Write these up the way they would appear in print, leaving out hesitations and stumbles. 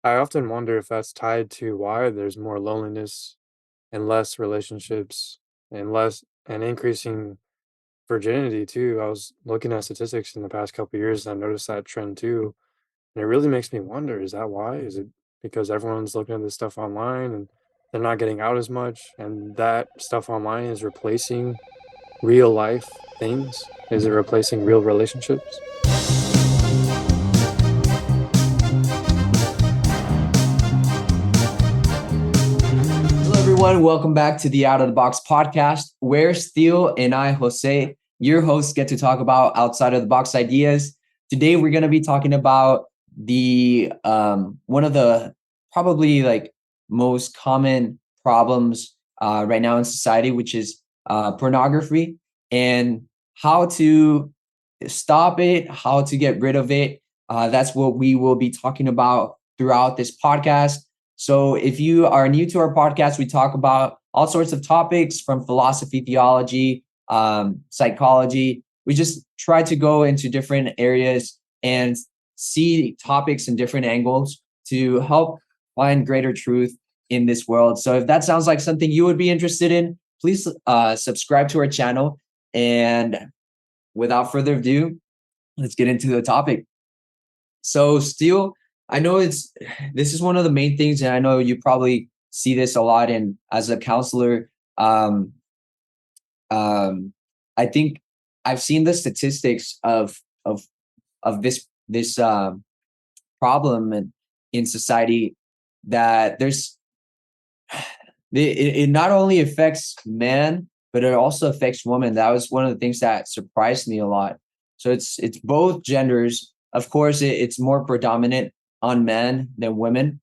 I often wonder if that's tied to why there's more loneliness and less relationships and increasing virginity too. I was looking at statistics in the past couple of years and I noticed that trend too. And it really makes me wonder, is that why? Is it because everyone's looking at this stuff online and they're not getting out as much and that stuff online is replacing real life things? Is it replacing real relationships? Hello, everyone. Welcome back to the Out of the Box podcast, where Steele and I, Jose, your hosts, get to talk about outside of the box ideas. Today, we're going to be talking about the one of the probably like most common problems right now in society, which is pornography, and how to stop it, how to get rid of it. That's what we will be talking about throughout this podcast. So if you are new to our podcast, we talk about all sorts of topics from philosophy, theology, psychology. We just try to go into different areas and see topics in different angles to help find greater truth in this world. So if that sounds like something you would be interested in, please subscribe to our channel. And without further ado, let's get into the topic. So, Steele, I know this is one of the main things, and I know you probably see this a lot. And as a counselor, um, um, I think I've seen the statistics of this problem in society that it not only affects men, but it also affects women. That was one of the things that surprised me a lot. So it's both genders. Of course, it's more predominant on men than women.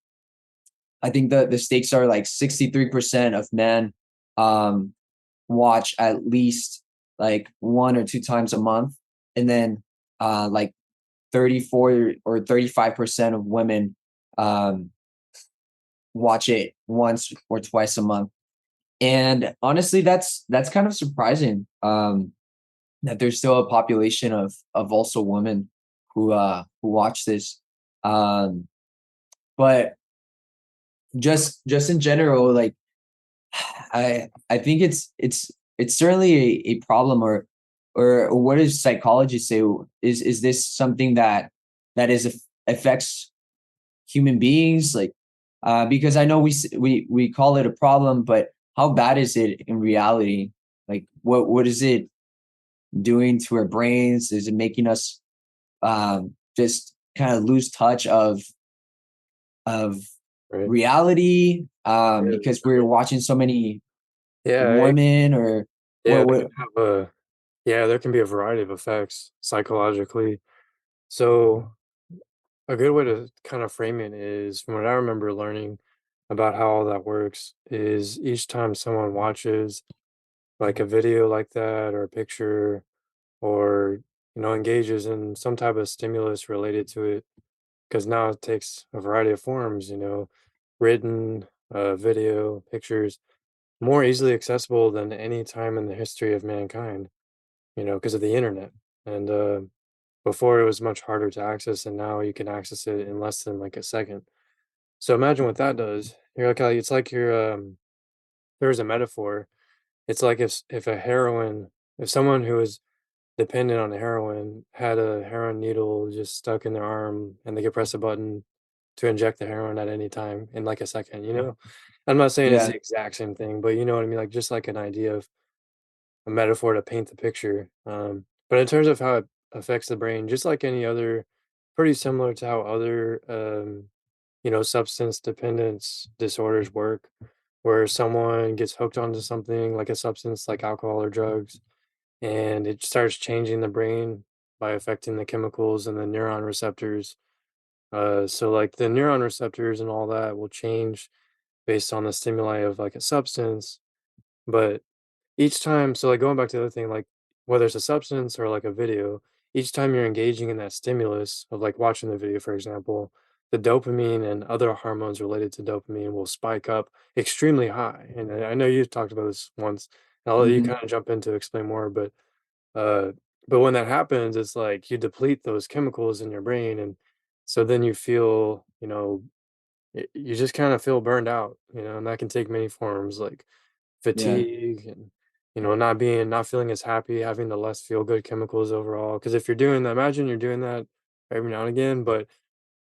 I think the stakes are like 63% of men um, watch at least like one or two times a month, and then like 34 or 35% of women um, watch it once or twice a month. And honestly, that's kind of surprising that there's still a population of also women who watch this. Um, but just in general, like I think it's certainly a problem, or what does psychology say? Is this something that affects human beings? Like because I know we call it a problem, but how bad is it in reality? Like what is it doing to our brains? Is it making us just kind of lose touch of Right. reality Yeah. because we're watching so many Yeah. women? Or Yeah, that can what? have there can be a variety of effects psychologically. So a good way to kind of frame it is from what I remember learning about how all that works is each time someone watches like a video like that or a picture or engages in some type of stimulus related to it, because now it takes a variety of forms, written, video, pictures, more easily accessible than any time in the history of mankind, because of the internet. And before it was much harder to access, and now you can access it in less than like a second. So imagine what that does. You're like, it's like there's a metaphor. It's like if someone who is dependent on heroin had a heroin needle just stuck in their arm and they could press a button to inject the heroin at any time in like a second. I'm not saying it's Yeah. the exact same thing, but you know what I mean? Like just like an idea of a metaphor to paint the picture. But in terms of how it affects the brain, just like any other, pretty similar to how other, substance dependence disorders work, where someone gets hooked onto something like a substance like alcohol or drugs, and it starts changing the brain by affecting the chemicals and the neuron receptors. So like the neuron receptors and all that will change based on the stimuli of like a substance, but each time, so, like, going back to the other thing, like, whether it's a substance or, like, a video, each time you're engaging in that stimulus of, like, watching the video, for example, the dopamine and other hormones related to dopamine will spike up extremely high, and I know you talked about this once, and I'll let you Hmm. kinda jump in to explain more, uh, but when that happens, it's like you deplete those chemicals in your brain, and so then you feel, you just kind of feel burned out, and that can take many forms like Yeah. fatigue and not feeling as happy, having the less feel good chemicals overall. Because if you're doing that, imagine you're doing that every now and again, but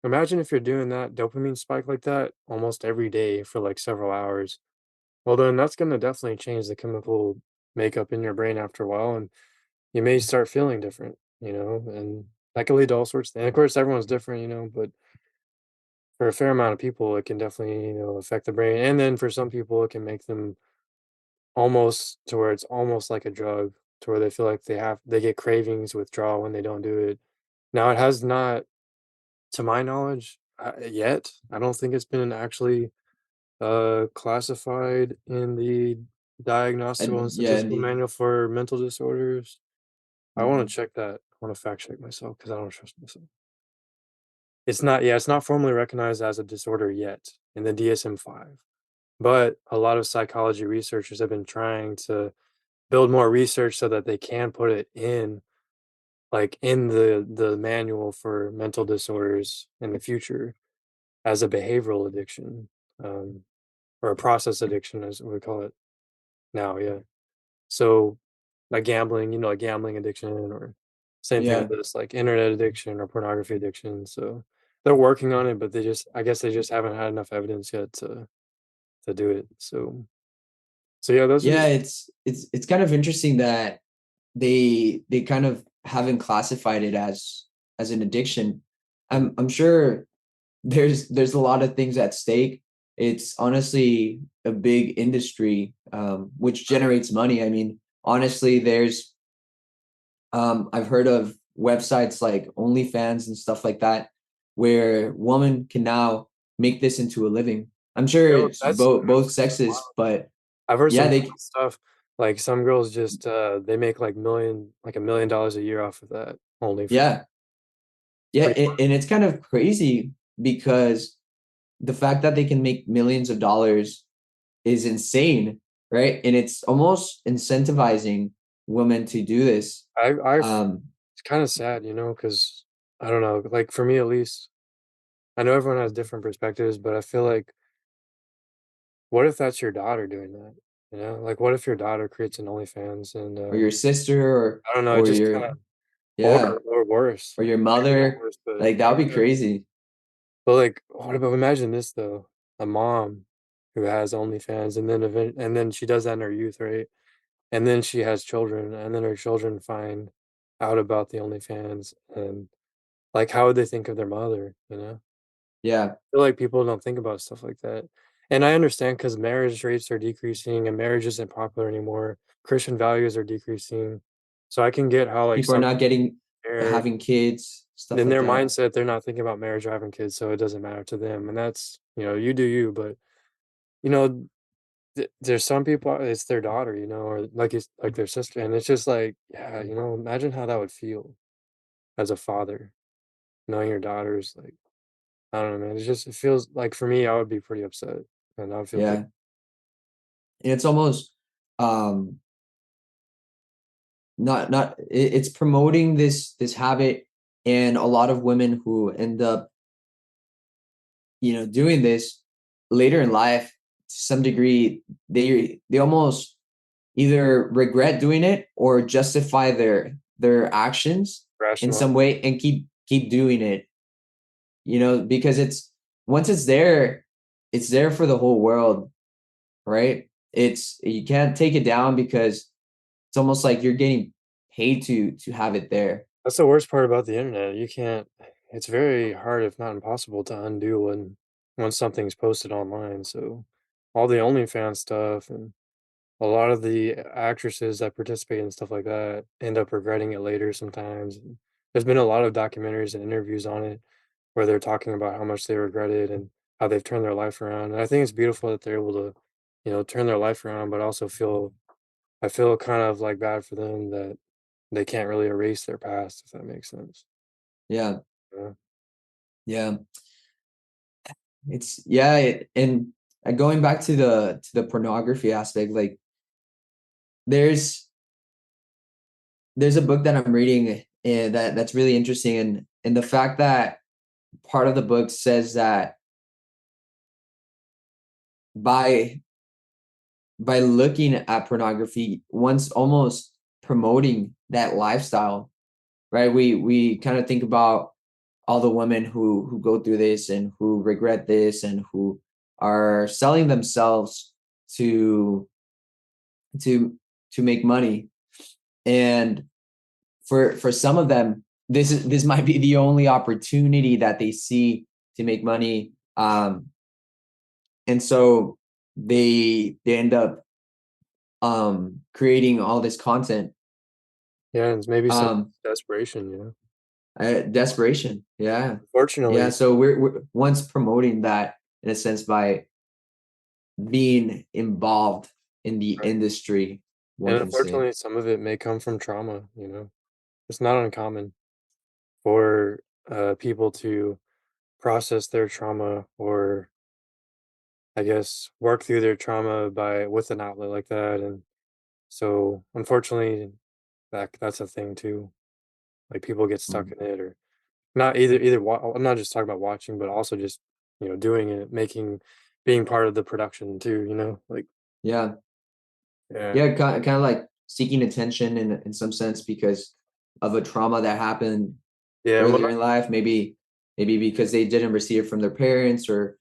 imagine if you're doing that dopamine spike like that almost every day for like several hours. Well, then that's going to definitely change the chemical makeup in your brain after a while, and you may start feeling different, and that can lead to all sorts of things. Of course, everyone's different, but for a fair amount of people, it can definitely, affect the brain. And then for some people, it can make them almost to where it's almost like a drug, to where they feel like they get cravings, withdrawal when they don't do it. Now, it has not, to my knowledge, yet. I don't think it's been actually classified in the Diagnostical And and yeah, Statistical indeed. Manual for Mental Disorders. I want Mhm. to check that. I want to fact check myself because I don't trust myself. It's not, yeah, it's not formally recognized as a disorder yet in the DSM-5. But a lot of psychology researchers have been trying to build more research so that they can put it in, like, in the manual for mental disorders in the future as a behavioral addiction, um, or a process addiction, as we call it now, yeah. So, like gambling, like gambling addiction, or same thing with Yeah. this, like internet addiction or pornography addiction. So they're working on it, but I guess they just haven't had enough evidence yet to do it. So yeah, those are Yeah, it's kind of interesting that they kind of haven't classified it as an addiction. mhm. I'm sure there's a lot of things at stake. It's honestly a big industry, which generates money. I mean, honestly, there's I've heard of websites like OnlyFans and stuff like that, where women can now make this into a living. I'm sure it's both That's sexes, wild. but I've heard some yeah, wild stuff. Like some girls just they make like $1 million a year off of that only for yeah, yeah, pretty and it's kind of crazy because the fact that they can make millions of dollars is insane, right? And it's almost incentivizing women to do this. I've Um, it's kind of sad, because I don't know, like for me at least, I know everyone has different perspectives, but I feel like what if that's your daughter doing that? Like what if your daughter creates an OnlyFans and or your sister, I don't know, or just your kind of yeah, or worse. or your Maybe not mother, worse, but like that would be crazy. but like what about imagine this though, a mom who has OnlyFans and then she does that in her youth, right? And then she has children, and then her children find out about the OnlyFans, and like how would they think of their mother, Yeah, Feel like people don't think about stuff like that. And I understand because marriage rates are decreasing and marriage isn't popular anymore. Christian values are decreasing. So I can get how like people are some not getting married having kids, stuff in like their that. mindset, they're not thinking about marriage or having kids, so it doesn't matter to them. And that's, you do you, but you know, there's some people it's their daughter, or like it's like their sister. And it's just like, yeah, imagine how that would feel as a father, knowing your daughter's like, I don't know, man. It feels like for me, I would be pretty upset and I would feel pretty. Yeah, and it's almost um it's promoting this habit, and a lot of women who end up doing this later in life to some degree, they almost either regret doing it or justify their actions in Rational. some way and keep doing it, because it's once it's there for the whole world, right? It's you can't take it down because it's almost like you're getting paid to have it there. That's the worst part about the internet. You can't it's very hard, if not impossible, to undo when something's posted online. So all the OnlyFans stuff and a lot of the actresses that participate in stuff like that end up regretting it later sometimes. And there's been a lot of documentaries and interviews on it where they're talking about how much they regret it and how they've turned their life around. And I think it's beautiful that they're able to, turn their life around, but also I feel kind of like bad for them that they can't really erase their past, if that makes sense. Yeah, Yeah. yeah. It's yeah, and going back to the pornography aspect, like there's there's a book that I'm reading, that's really interesting, and the fact that part of the book says that by looking at pornography, once almost promoting that lifestyle, right? We kind of think about all the women who go through this and who regret this and who are selling themselves to to make money. And for some of them, this might be the only opportunity that they see to make money. And so they end up creating all this content. Yeah, and maybe some um desperation, you know. Desperation, yeah. Yeah, Unfortunately, so we're once promoting that in a sense by being involved in the right. industry, one And can say. unfortunately, some of it may come from trauma, you know. It's not uncommon for people to process their trauma or I guess work through their trauma by with an outlet like that. And so unfortunately that's a thing too. Like people get stuck Mm. in it or not either I'm not just talking about watching, but also just, you know, doing it, making being part of the production too, you know? Like Yeah. yeah. Yeah, kind of like seeking attention in some sense because of a trauma that happened Yeah, and earlier in life, maybe because they didn't receive it from their parents or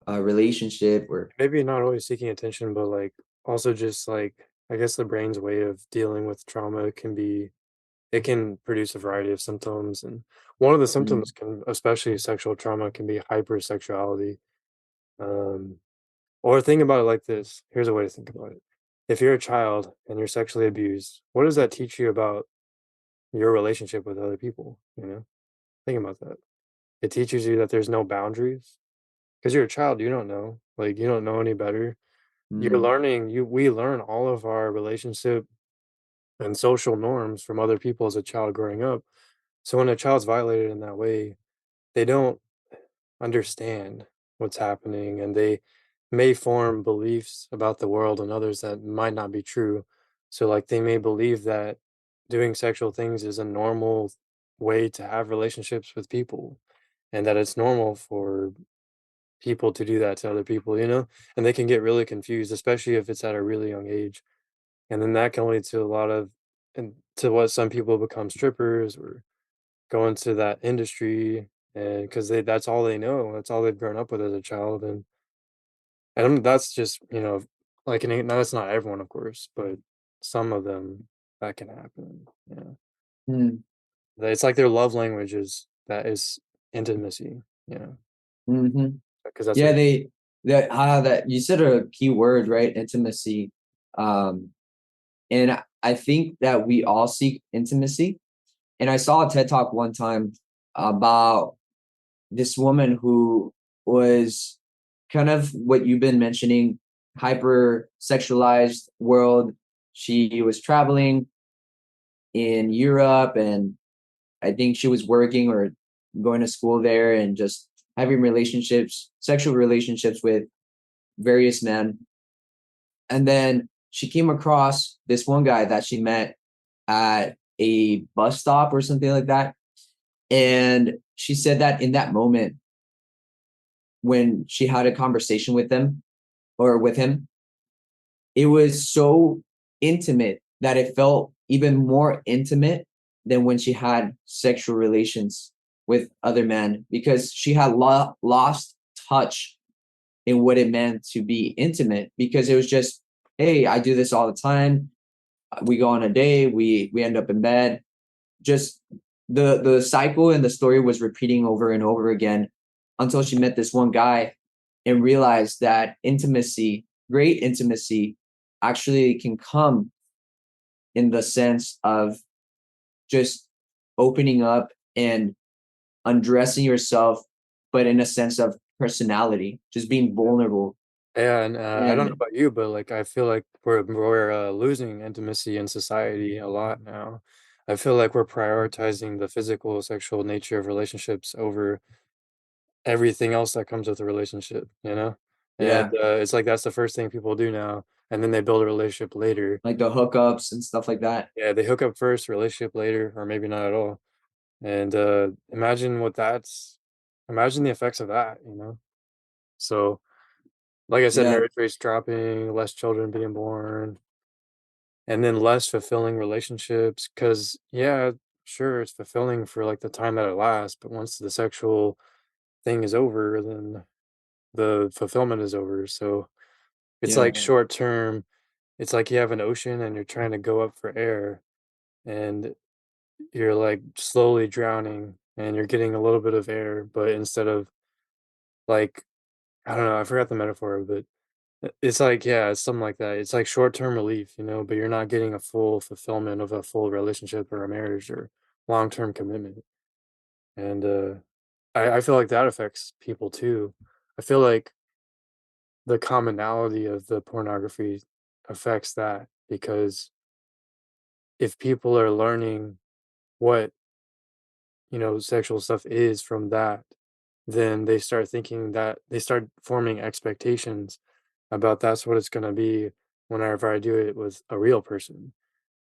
a relationship or maybe not always seeking attention, but like also just like I guess the brain's way of dealing with trauma can be it can produce a variety of symptoms. And one of the mm, symptoms can, especially sexual trauma, can be hypersexuality. Um, or think about it like this. Here's a way to think about it. If you're a child and you're sexually abused, what does that teach you about your relationship with other people? You know, think about that. It teaches you that there's no boundaries because you're a child. You don't know, like you don't know any better. You're mm, learning. We learn all of our relationship and social norms from other people as a child growing up. So when a child's violated in that way, they don't understand what's happening and they may form beliefs about the world and others that might not be true. So, like, they may believe that doing sexual things is a normal way to have relationships with people and that it's normal for people to do that to other people, you know? And they can get really confused, especially if it's at a really young age. And then that can lead to a lot of, and to what some people become strippers or go into that industry and because that's all they know, that's all they've grown up with as a child, and that's just, you know, like, and that's not everyone, of course, but some of them, that can happen, yeah. mm, It's like their love language is that is intimacy, yeah, hmm. because that's what Yeah, they that that you said a key word, right? Intimacy. Um, and I think that we all seek intimacy. And I saw a TED talk one time about this woman who was kind of what you've been mentioning, hyper sexualized world. She was traveling in Europe and I think she was working or going to school there and just having relationships, sexual relationships with various men. And then she came across this one guy that she met at a bus stop or something like that. And she said that in that moment, when she had a conversation with them or with him, it was so intimate that it felt even more intimate than when she had sexual relations with other men because she had lost touch in what it meant to be intimate because it was just, hey, I do this all the time. We go on a date, we end up in bed. Just the cycle and the story was repeating over and over again until she met this one guy and realized that intimacy, great intimacy, actually can come in the sense of just opening up and undressing yourself, but in a sense of personality, just being vulnerable. yeah, and, I don't know And about you, but, like, I feel like we're losing intimacy in society a lot now. I feel like we're prioritizing the physical, sexual nature of relationships over everything else that comes with a relationship, you know? And, yeah, it's like that's the first thing people do now, and then they build a relationship later. like the hookups and stuff like that. Yeah, they hook up first, relationship later, or maybe not at all. And, imagine what that's imagine the effects of that, you know? So, like I said, Yeah, marriage rates dropping, less children being born, and then less fulfilling relationships. Because yeah, sure, it's fulfilling for like the time that it lasts, but once the sexual thing is over, then the fulfillment is over. So it's yeah. like short term. It's like you have an ocean and you're trying to go up for air, and you're like slowly drowning, and you're getting a little bit of air, but instead of like, I don't know, I forgot the metaphor, but it's like, yeah, it's something like that. It's like short-term relief, but you're not getting a full fulfillment of a full relationship or a marriage or long-term commitment. And I feel like that affects people too. I feel like the commonality of the pornography affects that because if people are learning what, sexual stuff is from that, then they start forming expectations about that's what it's going to be whenever I do it with a real person.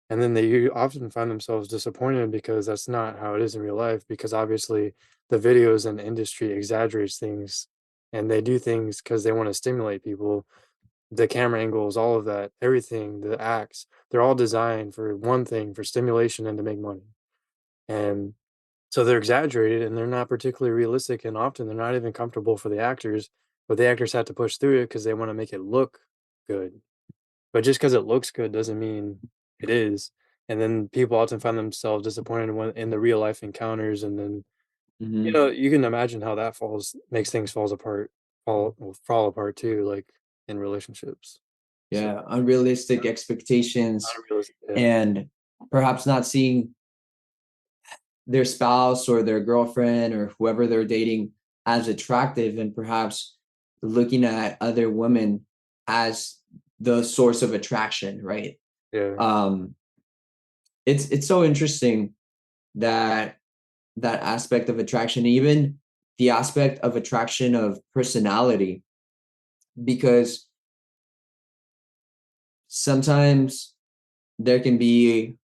And then often find themselves disappointed because that's not how it is in real life, because obviously the videos and the industry exaggerates things, and they do things because they want to stimulate people. The camera angles, all of that, everything, the acts, they're all designed for one thing, for stimulation and to make money. And so they're exaggerated and they're not particularly realistic, and often they're not even comfortable for the actors, but the actors have to push through it because they want to make it look good. But just because it looks good doesn't mean it is. And then people often find themselves disappointed when in the real life encounters, and then Hmm. you can imagine how that makes things fall apart too, like in relationships. So Yeah, unrealistic expectations unrealistic, yeah, and perhaps not seeing their spouse or their girlfriend or whoever they're dating as attractive, and perhaps looking at other women as the source of attraction, right? yeah, um it's so interesting that that aspect of attraction, even the aspect of attraction of personality, because sometimes there can be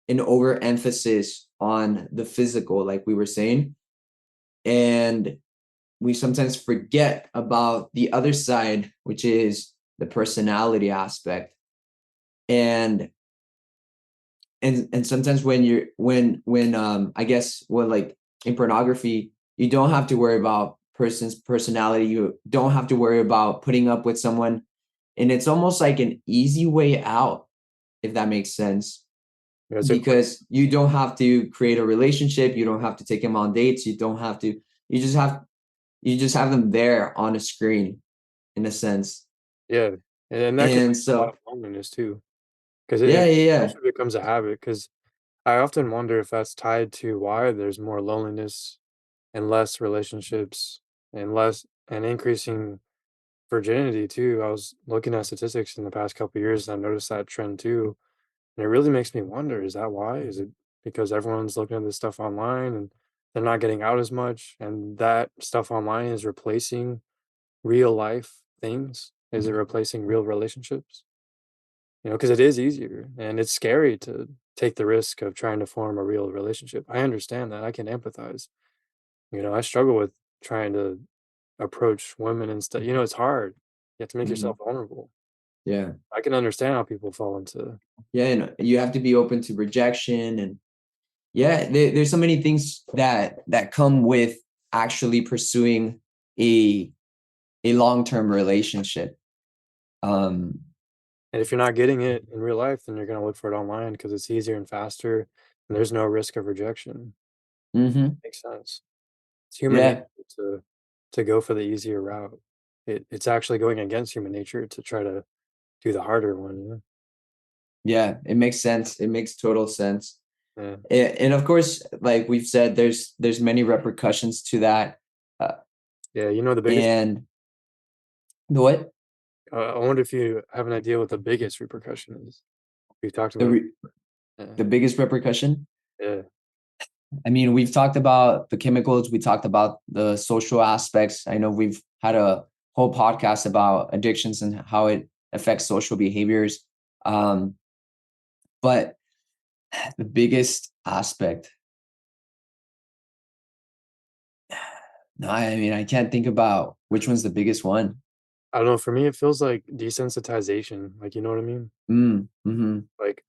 an overemphasis on the physical, like we were saying, and we sometimes forget about the other side, which is the personality aspect. And and sometimes when you're when I guess, well, like in pornography, you don't have to worry about person's personality, you don't have to worry about putting up with someone, and it's almost like an easy way out, if that makes sense, yeah. It's a quick, because you don't have to create a relationship, you don't have to take them on dates, you don't have to, you just have them there on a screen, in a sense. yeah, and that can And lead to a lot so of loneliness too, because yeah, it yeah, yeah. eventually becomes a habit. Because I often wonder if that's tied to why there's more loneliness and less relationships and increasing virginity too. I was looking at statistics in the past couple of years, and I noticed that trend too. And it really makes me wonder, is that why? Is it because everyone's looking at this stuff online and they're not getting out as much, and that stuff online is replacing real life things? Is it replacing real relationships? Because it is easier and it's scary to take the risk of trying to form a real relationship. I understand that. I can empathize. I struggle with trying to approach women and stuff. It's hard. You have to make yourself Mhm. vulnerable. Yeah. I can understand how people fall into. Yeah, and you have to be open to rejection, and yeah, there's so many things that come with actually pursuing a long-term relationship. Um, And if you're not getting it in real life, then you're going to look for it online because it's easier and faster, and there's no risk of rejection. mhm. Makes sense. It's human nature Yeah, to go for the easier route. It's actually going against human nature to try to do the harder one. yeah, it makes sense. It makes total sense. Yeah. And of course, like we've said, there's many repercussions to that. Uh, Yeah. The biggest. and the what? I wonder if you have an idea what the biggest repercussion is. We talked The about. re- Yeah. the biggest repercussion? Yeah. I mean, we've talked about the chemicals, we talked about the social aspects. I know we've had a whole podcast about addictions and how it affects social behaviors. Um, but the biggest aspect, no, I mean, I can't think about which one's the biggest one. I don't know, for me, it feels like desensitization, like, you know what I mean? Mm, mhm. Like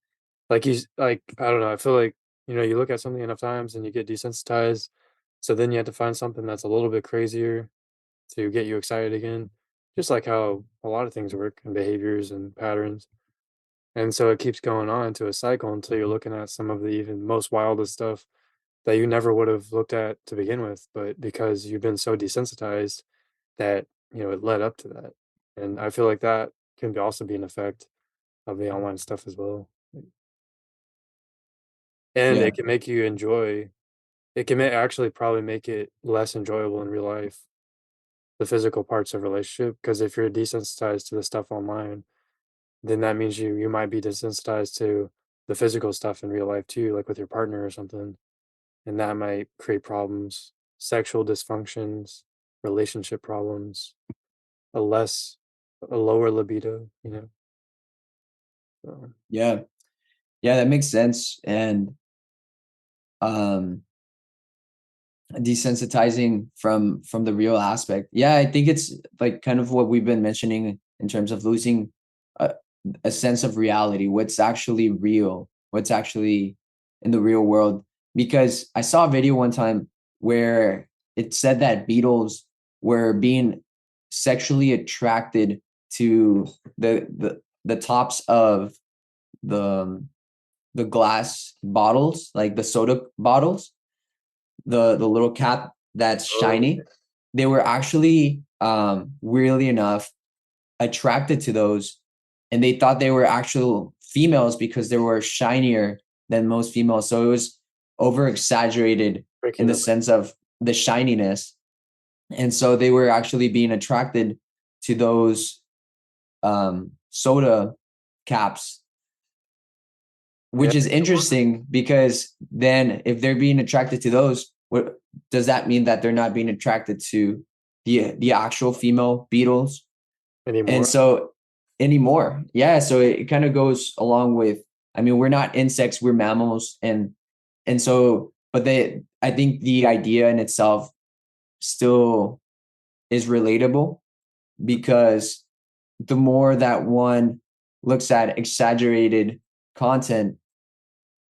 like, I don't know, I feel like, you look at something enough times and you get desensitized, so then you have to find something that's a little bit crazier to get you excited again, just like how a lot of things work and behaviors and patterns. And so it keeps going on into a cycle until you're looking at some of the even most wildest stuff that you never would have looked at to begin with, but because you've been so desensitized that, it led up to that. And I feel like that can also be an effect of the online stuff as well. And Yeah, it can make you enjoy it can actually probably make it less enjoyable in real life, the physical parts of relationship. Because if you're desensitized to the stuff online, then that means you might be desensitized to the physical stuff in real life too, like with your partner or something. And that might create problems, sexual dysfunctions, relationship problems, a less a lower libido, so, yeah. Yeah, that makes sense, and, um, desensitizing from the real aspect. Yeah, I think it's, like, kind of what we've been mentioning in terms of losing a a sense of reality, what's actually real, what's actually in the real world. Because I saw a video one time where it said that beetles were being sexually attracted to the tops of the, the glass bottles, like the soda bottles, the little cap that's oh, shiny. They were actually, weirdly enough, attracted to those, and they thought they were actual females because they were shinier than most females. So it was over exaggerated in breaking the up. sense of the shininess, and so they were actually being attracted to those, soda caps, Yeah, which is makes you wonder. interesting because then if they're being attracted to those, what does that mean, that they're not being attracted to the actual female beetles? And Anymore. so anymore. Yeah, so it kind of goes along with, I mean, we're not insects, we're mammals, and so but they, I think the idea in itself still is relatable, because the more that one looks at exaggerated content,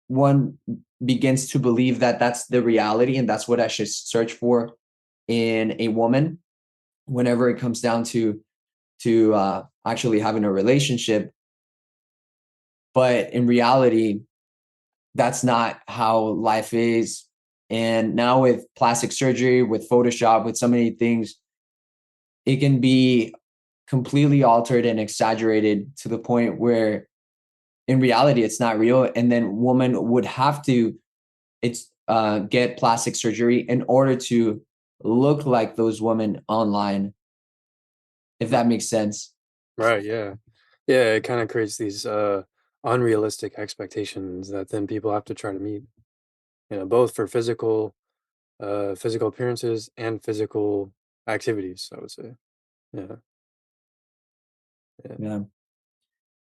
one begins to believe that that's the reality and that's what I should search for in a woman whenever it comes down to actually having a relationship. But in reality, that's not how life is. And now with plastic surgery, with Photoshop, with so many things, it can be completely altered and exaggerated to the point where in reality it's not real. And then woman would have to get plastic surgery in order to look like those women online, if Right, that makes sense. right, yeah. Yeah, it kinda creates these, unrealistic expectations that then people have to try to meet, both for physical appearances and physical activities, I would say. Yeah, yeah, Yeah.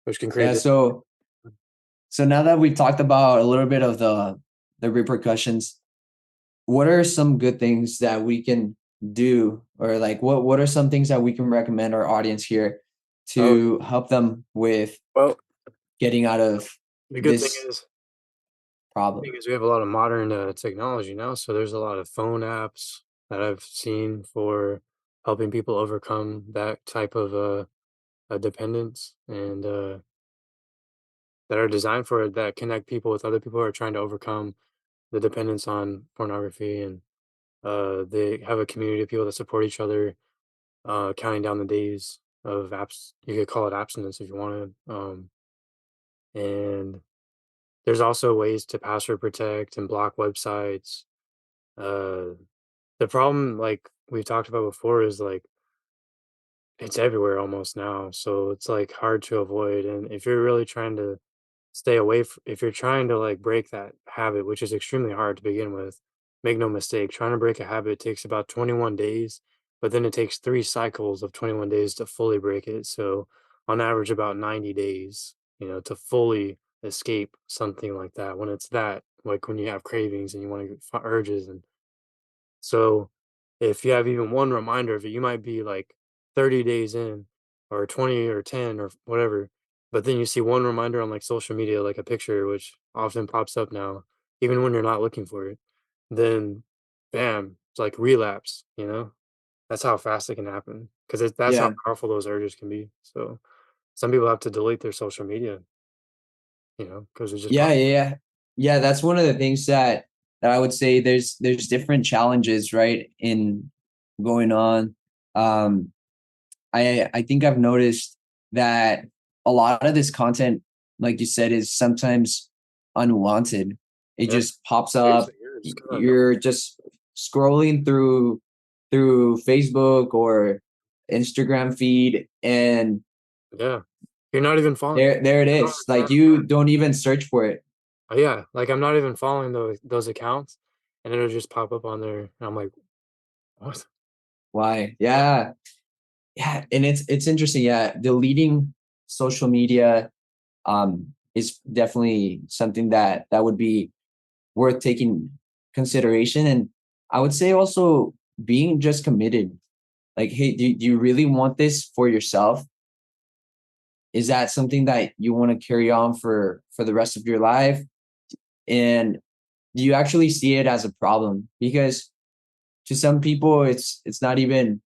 which can create Yeah. this. So now that we've talked about a little bit of the repercussions, what are some good things that we can do, or like what are some things that we can recommend our audience here Oh, to help them with well, getting out of the good thing this is problem? we have a lot of modern, technology now, so there's a lot of phone apps that I've seen for helping people overcome that type of, a dependence and, that are designed for it, that connect people with other people who are trying to overcome the dependence on pornography, and they have a community of people that support each other, counting down the days of apps. You could call it abstinence if you wanted. And there's also ways to password protect and block websites. Uh, the problem, like we've talked about before, is like it's everywhere almost now. So it's like hard to avoid. And if you're really trying to stay away if you're trying to like break that habit, which is extremely hard to begin with, make no mistake, trying to break a habit takes about 21 days, but then it takes 3 cycles of 21 days to fully break it. So on average about 90 days, to fully escape something like that, when it's that, like when you have cravings and you want to get urges. And so if you have even one reminder of it, you might be like 30 days in or 20 or 10 or whatever. But then you see one reminder on like social media, like a picture, which often pops up now, even when you're not looking for it. Then bam, it's like relapse, you know? That's how fast it can happen because that's how Yeah. powerful those urges can be. So some people have to delete their social media, because it just Yeah, pops. yeah, yeah. Yeah, that's one of the things that I would say there's different challenges, right, in going on. Um, I think I've noticed that a lot of this content, like you said, is sometimes unwanted. It Yeah, just pops up. seriously, yeah, just kind of no. You're just scrolling through Facebook or Instagram feed, and Yeah, you're not even following. there it I don't is. Like understand. you don't even search for it. Oh, yeah, like, I'm not even following those accounts, and it'll just pop up on there, and I'm like, "What?" Why? Yeah. Yeah, and it's interesting. Yeah, deleting social media is definitely something that would be worth taking consideration. And I would say also being just committed. Like, hey, do you really want this for yourself? Is that something that you want to carry on for the rest of your life? And do you actually see it as a problem? Because to some people, it's not even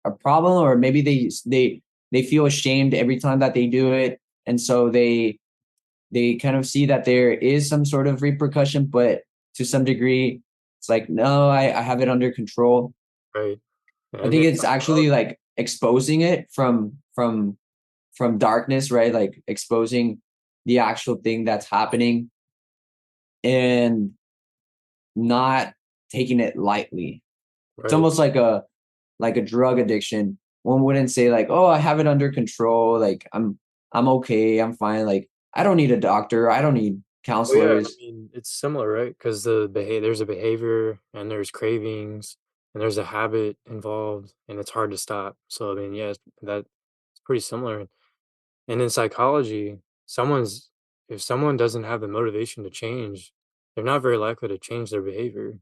a problem, or maybe they feel ashamed every time that they do it, and so they kind of see that there is some sort of repercussion, but to some degree it's like, no, I have it under control. Right, I and think in it's actually psychology, like exposing it from darkness, right? Like exposing the actual thing that's happening and not taking it lightly. It's right. almost like a drug addiction. One wouldn't say like, "Oh, I have it under control. Like I'm okay. I'm fine. Like I don't need a doctor. I don't need Well, yeah, I counselors." mean, it's similar, right? Because there's a behavior, and there's cravings, and there's a habit involved, and it's hard to stop. So, I mean, yeah, that's pretty similar. And in psychology, someone's if someone doesn't have the motivation to change, they're not very likely to change their behavior.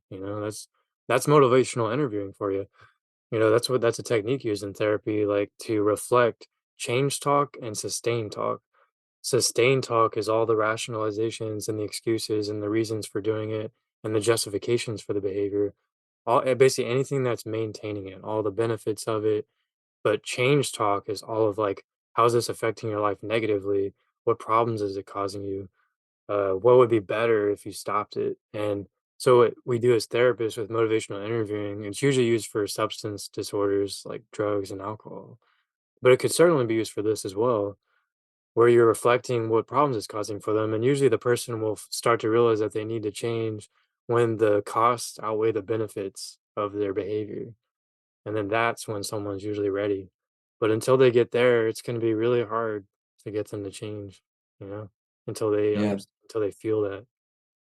That's motivational interviewing for you. That's a technique used in therapy, like to reflect change talk and sustain talk. Sustain talk is all the rationalizations and the excuses and the reasons for doing it and the justifications for the behavior. Basically anything that's maintaining it, all the benefits of it. But change talk is all of like, how is this affecting your life negatively? What problems is it causing you? What would be better if you stopped it? And so what we do as therapists with motivational interviewing, it's usually used for substance disorders like drugs and alcohol, but it could certainly be used for this as well, where you're reflecting what problems it's causing for them. And usually the person will start to realize that they need to change when the costs outweigh the benefits of their behavior. And then that's when someone's usually ready. But until they get there, it's going to be really hard to get them to change, you know, Yeah. until they feel that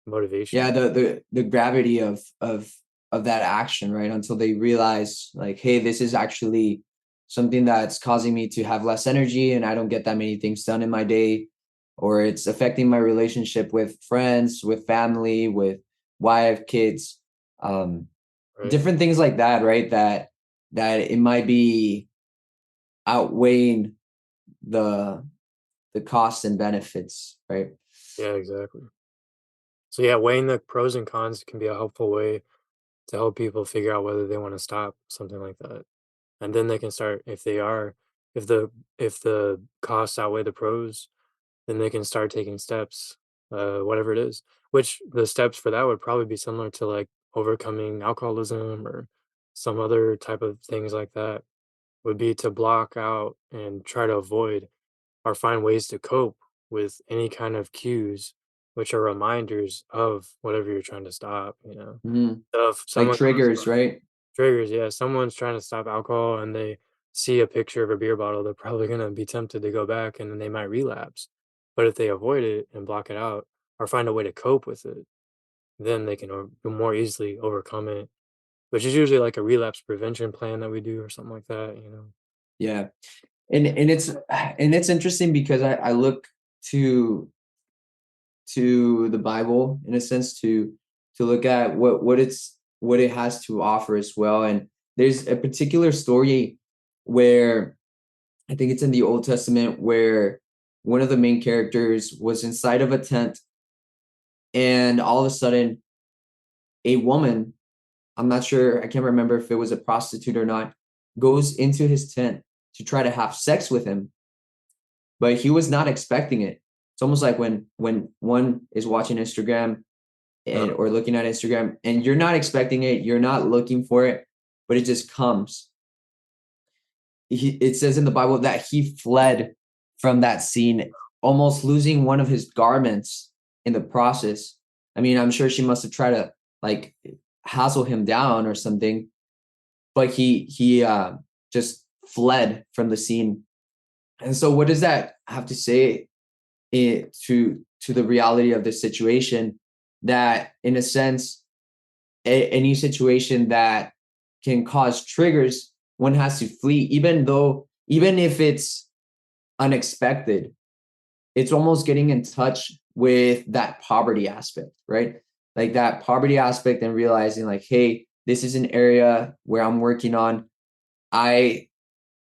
motivation. Yeah, the gravity of that action, right? Until they realize like, hey, this is actually something that's causing me to have less energy and I don't get that many things done in my day, or it's affecting my relationship with friends, with family, with wife, kids, um, Right. different things like that, right? That it might be outweighing the the costs and benefits, right? Yeah, exactly. So yeah, weighing the pros and cons can be a helpful way to help people figure out whether they want to stop something like that. And then they can start if the costs outweigh the pros, then they can start taking steps, whatever it is. Which the steps for that would probably be similar to like overcoming alcoholism or some other type of things like that, would be to block out and try to avoid or find ways to cope with any kind of cues, which are reminders of whatever you're trying to stop. Mhm. So if Like someone comes triggers, right? triggers, yeah, someone's trying to stop alcohol and they see a picture of a beer bottle, they're probably gonna be tempted to go back and then they might relapse. But if they avoid it and block it out or find a way to cope with it, then they can more easily overcome it, which is usually like a relapse prevention plan that we do or something like that. Yeah. And it's interesting because I look to the Bible in a sense to look at what it has to offer as well. And there's a particular story where I think it's in the Old Testament where one of the main characters was inside of a tent, and all of a sudden a woman, I'm not sure, I can't remember if it was a prostitute or not, goes into his tent to try to have sex with him, but he was not expecting it. It's almost like when one is watching Instagram and Uh, or looking at Instagram and you're not expecting it, you're not looking for it, but it just comes. It says in the Bible that he fled from that scene, almost losing one of his garments in the process. I mean, I'm sure she must have tried to like hassle him down or something, but he just fled from the scene. And so, what does that have to say to the reality of this situation? That, in a sense, any situation that can cause triggers, one has to flee, even if it's unexpected. It's almost getting in touch with that poverty aspect, right? Like that poverty aspect and realizing like, hey, this is an area where I'm working on. I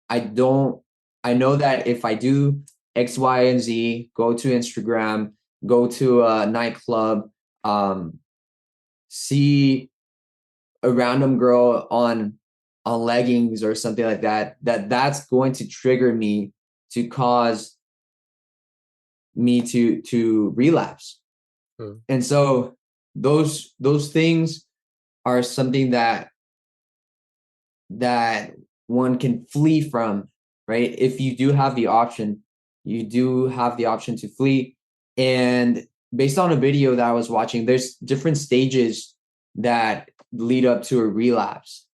I don't I know that if I do X, Y, and Z, go to Instagram, go to a nightclub, see a random girl on leggings or something like that, that's going to trigger me to cause me to relapse. mm, And so those things are something that one can flee from, right? If you do have the option, you do have the option to flee. And based on a video that I was watching, there's different stages that lead up to a relapse,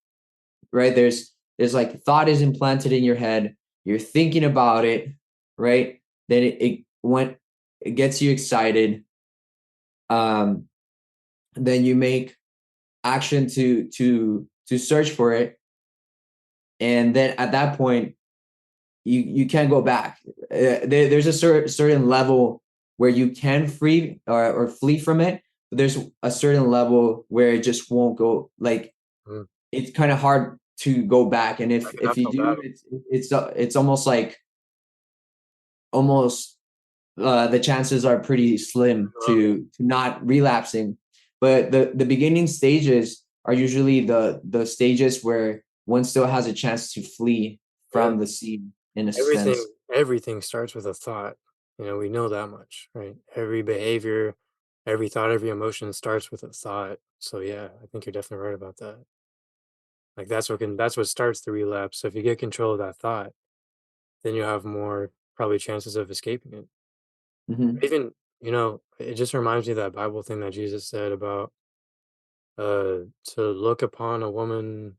right? There's like thought is implanted in your head, you're thinking about it, right? Then it gets you excited. Um, then you make action to search for it, and then at that point you can't go back. There's a certain level where you can free or flee from it, but there's a certain level where it just won't go. Like mm. it's kind of hard to go back, and Like an if you uphill do, battle. it's almost like almost the chances are pretty slim to not relapsing. But the beginning stages are usually the stages where one still has a chance to flee Yeah. from the scene in a Everything sense. everything starts with a thought. We know that much, right? Every behavior, every thought, every emotion starts with a thought. So yeah, I think you're definitely right about that. Like that's what starts the relapse. So if you get control of that thought, then you have more probably chances of escaping it. Mhm. Even, it just reminds me of that Bible thing that Jesus said about to look upon a woman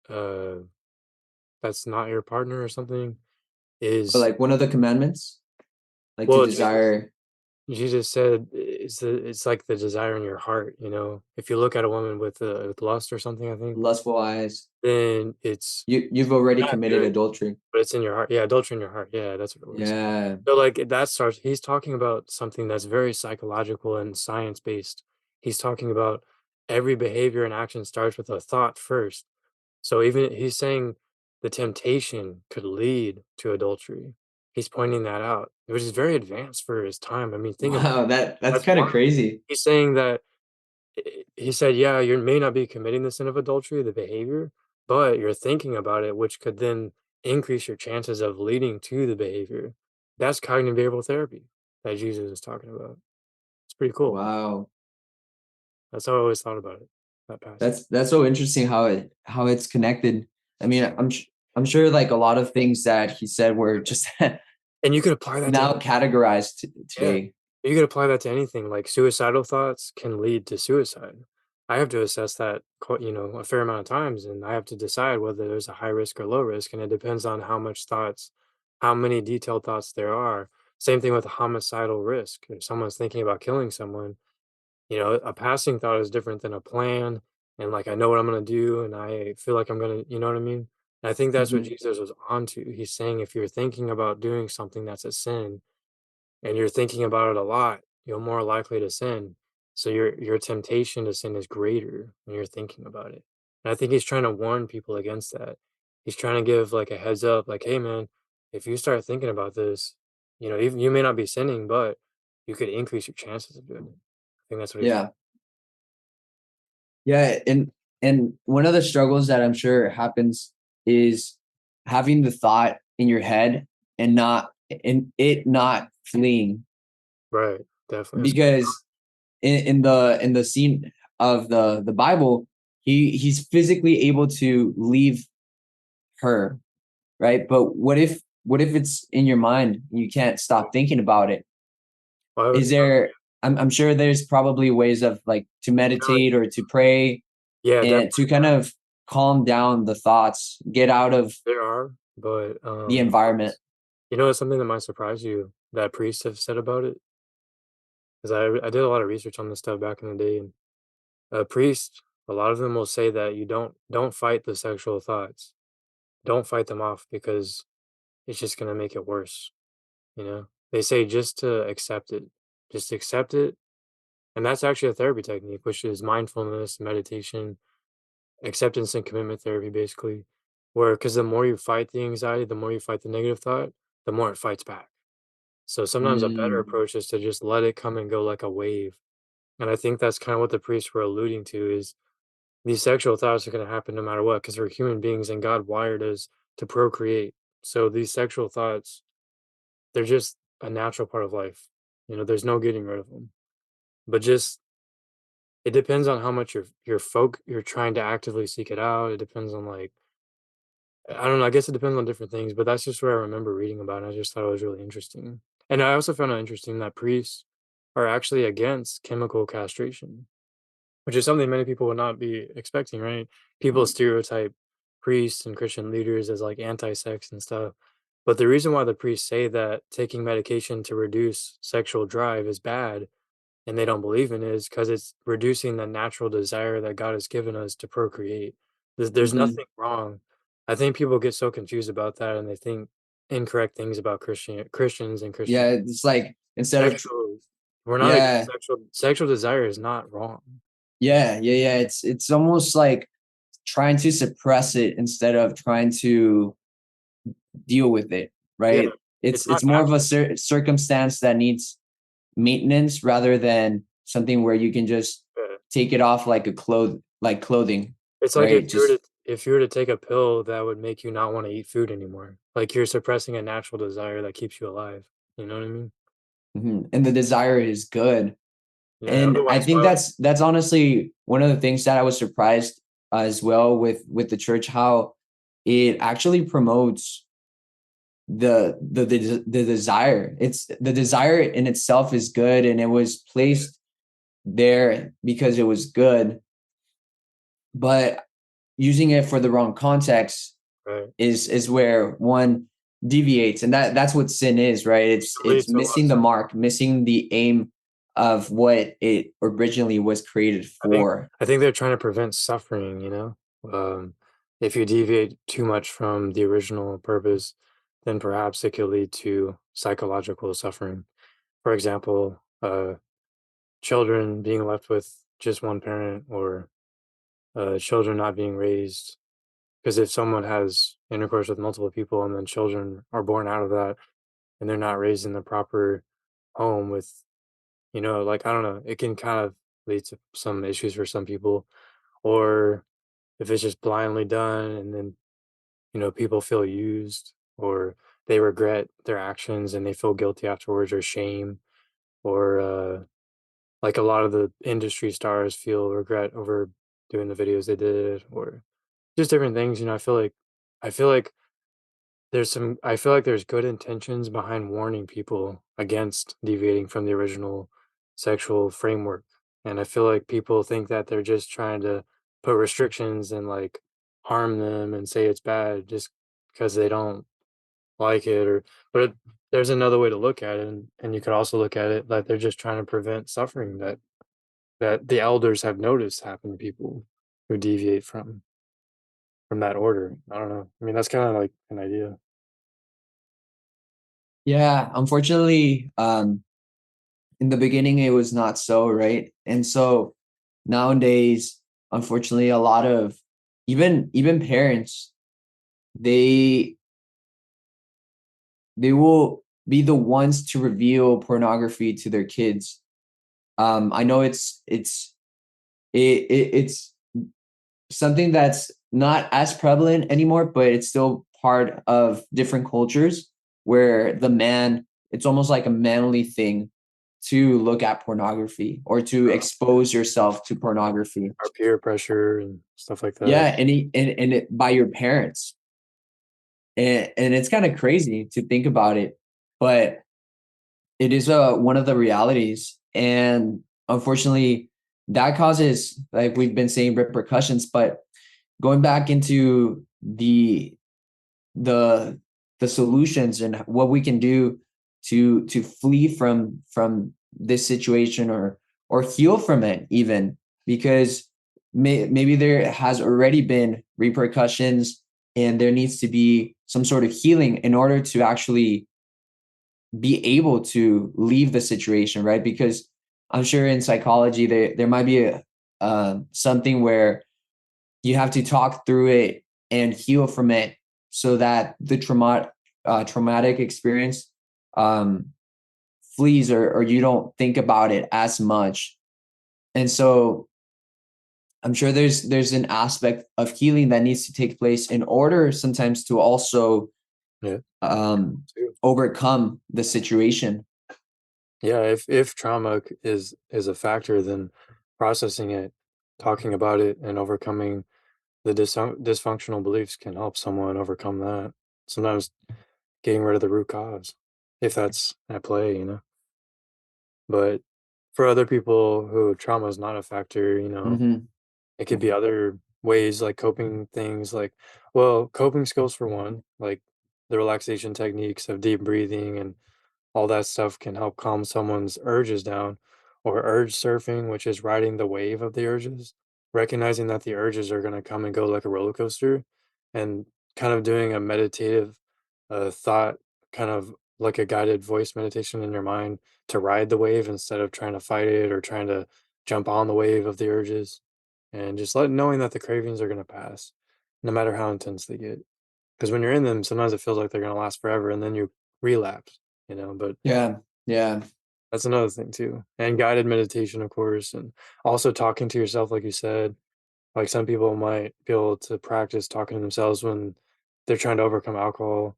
uh that's not your partner or something Or is like one of the commandments, like to well, Jesus desire Jesus said it's like the desire in your heart, If you look at a woman with lust or something, I think, lustful eyes. then it's You've already not committed good, adultery. but it's in your heart. Yeah, adultery in your heart. Yeah, that's what it was. Yeah. So like that starts he's talking about something that's very psychological and science based. He's talking about every behavior and action starts with a thought first. So even he's saying the temptation could lead to adultery. He's pointing that out, which is very advanced for his time. I mean, think about Wow, that's that's kind of wild. crazy. He's saying that he said, yeah, you may not be committing the sin of adultery, the behavior, but you're thinking about it, which could then increase your chances of leading to the behavior. That's cognitive behavioral therapy that Jesus is talking about. It's pretty cool. Wow. That's how I always thought about it, that passage. That's so interesting how it's connected. I mean, I'm sure like a lot of things that he said were just And you could apply that to now categorized yeah. today. You could apply that to anything, like suicidal thoughts can lead to suicide. I have to assess that, a fair amount of times, and I have to decide whether there's a high risk or low risk, and it depends on how many detailed thoughts there are. Same thing with a homicidal risk. If someone's thinking about killing someone, a passing thought is different than a plan, and like I know what I'm gonna do, and I feel like I'm gonna, you know what I mean? And I think that's what Mhm. Jesus was onto. He's saying if you're thinking about doing something that's a sin, and you're thinking about it a lot, you're more likely to sin. So your temptation to sin is greater when you're thinking about it. And I think he's trying to warn people against that. he's trying to give like a heads up, like, hey man, if you start thinking about this, even you may not be sinning, but you could increase your chances of doing it. I think that's what he's. Yeah. Yeah, and one of the struggles that I'm sure happens is having the thought in your head and it not fleeing, Right, definitely. because in the scene of the Bible, he's physically able to leave her, right? But what if it's in your mind? You can't stop thinking about it. Why would Is there I'm sure there's probably ways of like to like, meditate or to pray yeah, and to definitely kind of calm down the thoughts, get out of there are, but the environment. it's something that might surprise you that priests have said about it. Because I did a lot of research on this stuff back in the day, and priests, a lot of them will say that you don't fight the sexual thoughts, don't fight them off because it's just gonna make it worse. They say just to accept it, just accept it, and that's actually a therapy technique, which is mindfulness, meditation, acceptance and commitment therapy, basically. Where because the more you fight the anxiety, the more you fight the negative thought, the more it fights back. So sometimes a better Mm, approach is to just let it come and go like a wave. And I think that's kind of what the priests were alluding to is these sexual thoughts are going to happen no matter what because we're human beings and God wired us to procreate. So these sexual thoughts, they're just a natural part of life. There's no getting rid of them. But just it depends on how much you're trying to actively seek it out. It depends on like I don't know. I guess it depends on different things, but that's just what I remember reading about. And I just thought it was really interesting. And I also found it interesting that priests are actually against chemical castration, which is something many people would not be expecting, right? People stereotype priests and Christian leaders as like anti-sex and stuff. But the reason why the priests say that taking medication to reduce sexual drive is bad and they don't believe in it is because it's reducing the natural desire that God has given us to procreate. There's mhm. nothing wrong. I think people get so confused about that and they think incorrect things about Christians and Yeah, Christian it's like instead of sexual. We're not against yeah, sexual desire is not wrong. yeah. It's almost like trying to suppress it instead of trying to deal with it, Yeah, right? it's It's not more of a natural. circumstance that needs maintenance rather than something where you can just Yeah. take it off like a clothing, It's like right? Just if you were to take a pill that would make you not want to eat food anymore. Like you're suppressing a natural desire that keeps you alive. You know what I mean? mhm. And the desire is good. Yeah. And I Otherwise, think why would that's honestly one of the things that I was surprised as well with the church, how it actually promotes the desire. It's the desire in itself is good, and it was placed there because it was good, but using it for the wrong context right? is where one deviates, and that's what sin is, right? It can It's lead to a lot of missing the suffering. mark, missing the aim of what it originally was created I think for. I think they're trying to prevent suffering. Um, if you deviate too much from the original purpose, then perhaps it could lead to psychological suffering. For example, children being left with just one parent or children not being raised. Because if someone has intercourse with multiple people and then children are born out of that and they're not raised in the proper home with, like, I don't know, it can kind of lead to some issues for some people. Or if it's just blindly done and then, people feel used or they regret their actions and they feel guilty afterwards or shame or like a lot of the industry stars feel regret over doing the videos they did or just different things. I feel like I feel like there's good intentions behind warning people against deviating from the original sexual framework. And I feel like people think that they're just trying to put restrictions and like harm them and say it's bad just because they don't like it but there's another way to look at it and you could also look at it that they're just trying to prevent suffering that the elders have noticed happen to people who deviate from that order. I don't know. I mean, that's kind of like an idea. Yeah, unfortunately, in the beginning it was not so, right? And so nowadays, unfortunately, a lot of even parents they they will be the ones to reveal pornography to their kids. I know it's something that's not as prevalent anymore, but it's still part of different cultures where the man, it's almost like a manly thing to look at pornography or to expose yourself to pornography. Our peer pressure and stuff like Yeah, that. and it by your parents. And it's kind of crazy to think about it, but it is one of the realities. And unfortunately, that causes, like we've been saying, repercussions. But going back into the the solutions and what we can do to flee from this situation or heal from it, even because maybe there has already been repercussions and there needs to be some sort of healing in order to actually be able to leave the situation, right? Because I'm sure in psychology there might be a something where you have to talk through it and heal from it so that the traumatic experience um, flees, or you don't think about it as much. And so I'm sure there's an aspect of healing that needs to take place in order sometimes to also Yeah. Too. overcome the situation. Yeah, if trauma is a factor, then processing it, talking about it, and overcoming the dysfunctional beliefs can help someone overcome that. Sometimes getting rid of the root cause, if that's at play, you know. But for other people who trauma is not a factor, you know, Hmm. it could be other ways like coping things like, well, coping skills for one, like the relaxation techniques of deep breathing and all that stuff can help calm someone's urges down, or urge surfing, which is riding the wave of the urges, recognizing that the urges are going to come and go like a roller coaster, and kind of doing a meditative thought, kind of like a guided voice meditation in your mind to ride the wave instead of trying to fight it or trying to jump on the wave of the urges, and just knowing that the cravings are going to pass no matter how intense they get, because when you're in them sometimes it feels like they're going to last forever and then you relapse, you know. But Yeah, yeah, that's another thing too. And guided meditation, of course, and also talking to yourself, like you said. Like some people might be able to practice talking to themselves when they're trying to overcome alcohol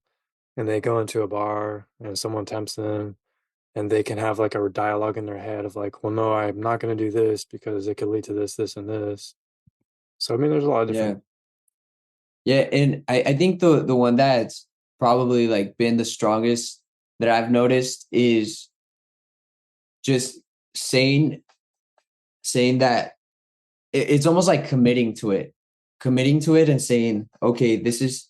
and they go into a bar and someone tempts them, and they can have like a dialogue in their head of like, well, no, I'm not going to do this because it could lead to this, this, and this. So, I mean, there's a lot of different. yeah. Yeah, and I think the one that's probably like been the strongest that I've noticed is just saying that it's almost like committing to it and saying, okay, this is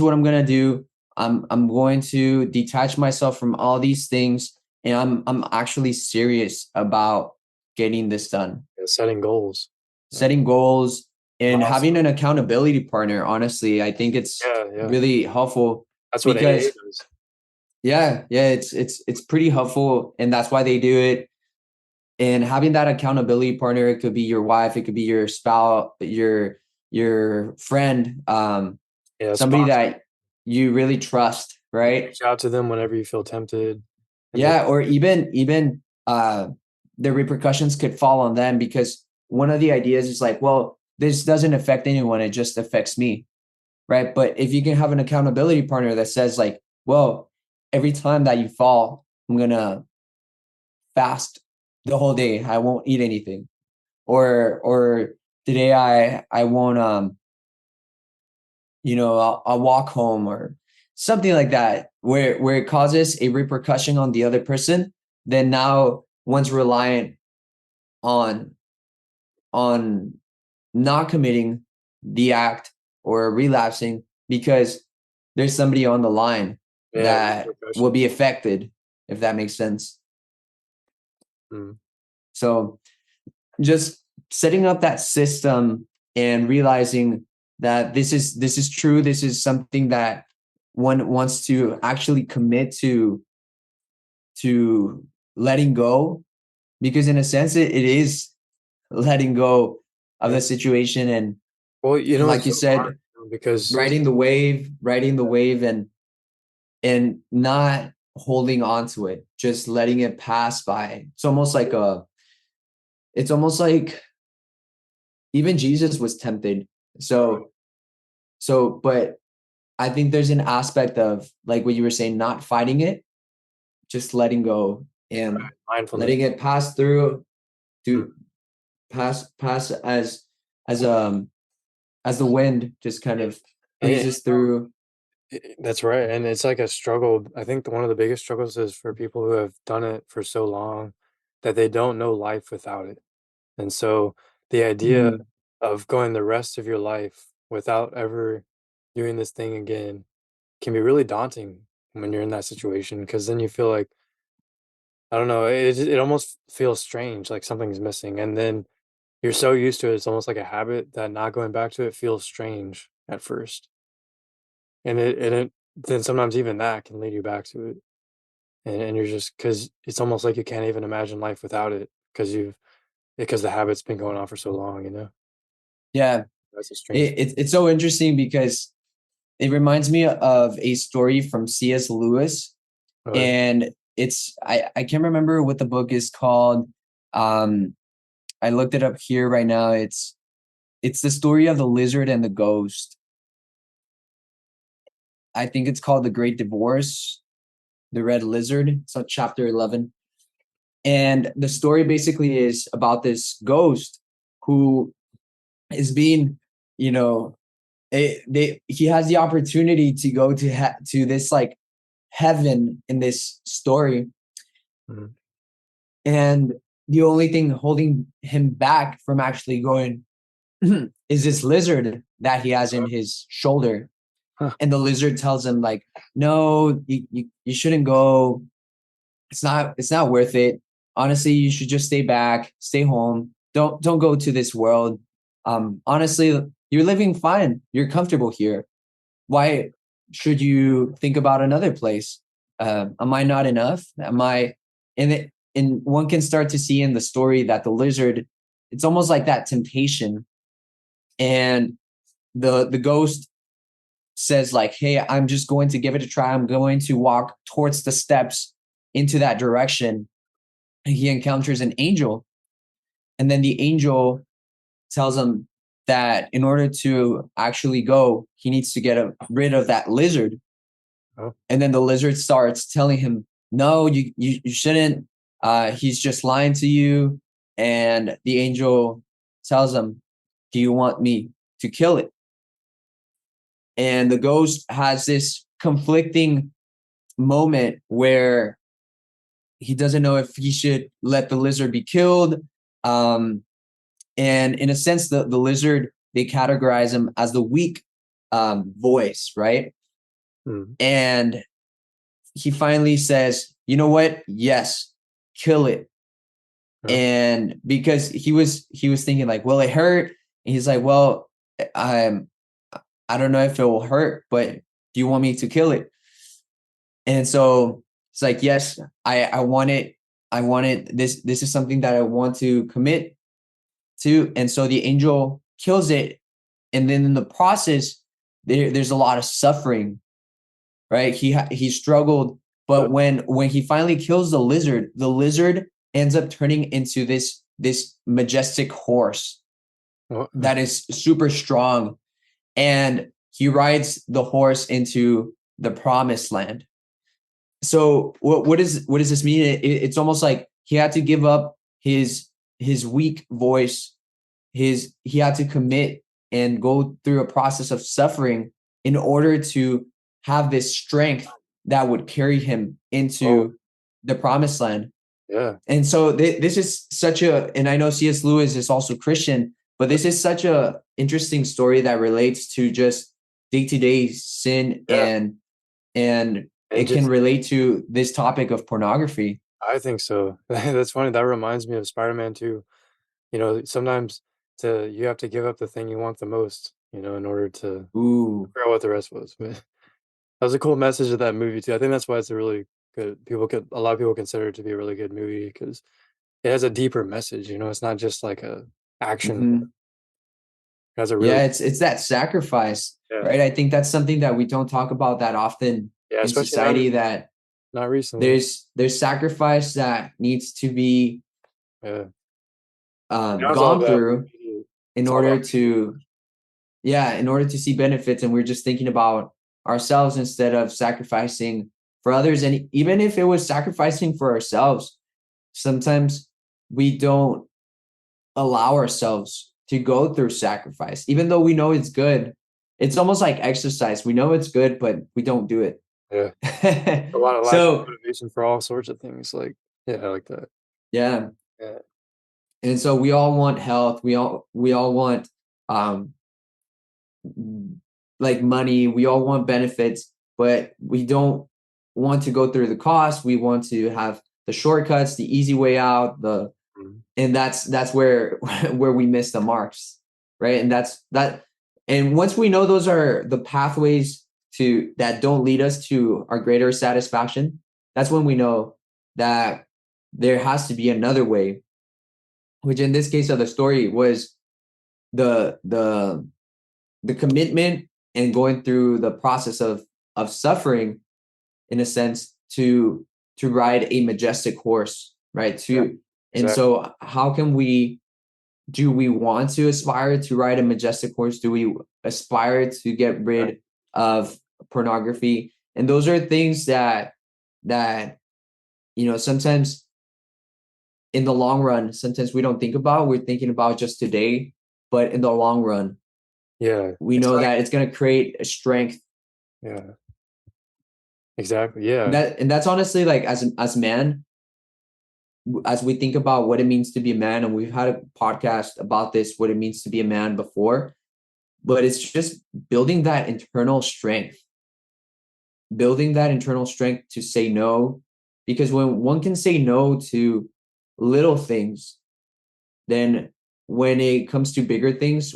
what I'm gonna do. I'm going to detach myself from all these things, and I'm actually serious about getting this done. Setting goals. Yeah. Setting goals and having Milestone. an accountability partner, honestly, I think it's Yeah, yeah. really helpful That's what AA because does. yeah, it's pretty helpful, and that's why they do it. And having that accountability partner, it could be your wife, it could be your spouse, your friend, Yeah, somebody sponsor. that you really trust, Yeah, right? reach out to them whenever you feel tempted and be Yeah, like, or even the repercussions could fall on them, because one of the ideas is like, well, this doesn't affect anyone, it just affects me, right? But if you can have an accountability partner that says like, well, every time that you fall, I'm gonna fast the whole day, I won't eat anything, or today I won't I'll walk home, or something like that, where it causes a repercussion on the other person, then now one's reliant on on not committing the act or relapsing because there's somebody on the line yeah, that will be repercussions. affected, if that makes sense. Mm. So just setting up that system and realizing that this is true, this is something that one wants to actually commit to letting go, because in a sense it is letting go of Yeah. the situation. And Well, you know, like it's you so hard. said, because riding the wave and not holding on to it, just letting it pass by. It's almost like even Jesus was tempted. But I think there's an aspect of like what you were saying, not fighting it, just letting go and mindfulness. letting it pass through Mm. to pass as the wind just kind of And breezes through. that's right. And it's like a struggle. I think one of the biggest struggles is for people who have done it for so long that they don't know life without it. And so the idea Mm, of going the rest of your life without ever doing this thing again can be really daunting when you're in that situation because then you feel like, I don't know, it almost feels strange, like something's missing. And then you're so used to it, it's almost like a habit that not going back to it feels strange at first. And it then sometimes even that can lead you back to it. And you're just because it's almost like you can't even imagine life without it because the habit's been going on for so long, you know? yeah, That's a strange. it's so interesting because it reminds me of a story from C.S. Lewis, Oh, yeah. and I can't remember what the book is called. Um, I looked it up here right now. It's the story of the lizard and the ghost. I think it's called The Great Divorce, The Red Lizard. So chapter 11. And the story basically is about this ghost who is being, you know, he has the opportunity to go to this like heaven in this story, Mhm. and the only thing holding him back from actually going is this lizard that he has in his shoulder. Huh. And the lizard tells him like, no, you shouldn't go. It's not worth it. Honestly, you should just stay back, stay home. Don't go to this world. Honestly, you're living fine. You're comfortable here. Why should you think about another place? Am I not enough? Am I and it and one can start to see in the story that the lizard, it's almost like that temptation. And the ghost says like, hey, I'm just going to give it a try. I'm going to walk towards the steps into that direction. And he encounters an angel. And then the angel tells him that in order to actually go, he needs to get rid of that lizard. Oh, And then the lizard starts telling him, no, you shouldn't. He's just lying to you. And the angel tells him, do you want me to kill it? And the ghost has this conflicting moment where he doesn't know if he should let the lizard be killed. Um, and in a sense, the lizard, they categorize him as the weak voice, right? mm, And he finally says, you know what? Yes, kill it. oh, And because he was thinking like, will it hurt? And he's like, well, I'm I don't know if it will hurt, but do you want me to kill it? And so it's like, yes, I want it. I want it. This is something that I want to commit to. And so the angel kills it. And then in the process, there's a lot of suffering, right? He struggled, oh, but when he finally kills the lizard ends up turning into this majestic horse oh, that is super strong, and he rides the horse into the promised land. So what does this mean? It's almost like he had to give up his weak voice. He had to commit and go through a process of suffering in order to have this strength that would carry him oh, into the promised land. yeah, And so this is such a, and I know C.S. Lewis is also Christian, but this is such a interesting story that relates to just day-to-day sin, yeah. and And it can just, relate to this topic of pornography. I think so. That's funny. That reminds me of Spider-Man too. You know, sometimes you have to give up the thing you want the most, you know, in order to Ooh. figure out what the rest was. But that was a cool message of that movie too. I think that's why it's a really good. A lot of people consider it to be a really good movie because it has a deeper message. You know, it's not just like a action. Mhm. Has a really Yeah, it's that sacrifice, yeah. right? I think that's something that we don't talk about that often Yeah, in especially not society, that not recently. there's sacrifice that needs to be Yeah. Now it's all gone about through immediate. in It's all order about to, yeah, in order to see benefits, and we're just thinking about ourselves instead of sacrificing for others. And even if it was sacrificing for ourselves, sometimes we don't allow ourselves to go through sacrifice, even though we know it's good. It's almost like exercise. We know it's good, but we don't do it. yeah. A lot of lack of So motivation for all sorts of things. Like yeah, I like that. yeah. Yeah. And so we all want health. We all want um like money. We all want benefits, but we don't want to go through the cost. We want to have the shortcuts, the easy way out, the Mhm. and that's where where we miss the marks, right? And that's that. And once we know those are the pathways to that don't lead us to our greater satisfaction, that's when we know that there has to be another way, which in this case of the story was the the the commitment and going through the process of suffering, in a sense, to ride a majestic horse, right? Yeah, To And exactly. so how can we, do we want to aspire to ride a majestic horse? Do we aspire to get Yeah. rid of pornography? And those are things that sometimes in the long run, sometimes we don't think about. We're thinking about just today, but in the long run, Yeah. we It's know like that it's going to create a strength. yeah, exactly. Yeah. And that's honestly, like, as man, as we think about what it means to be a man, and we've had a podcast about this, what it means to be a man before, but it's just building that internal strength to say no. Because when one can say no to little things, then when it comes to bigger things,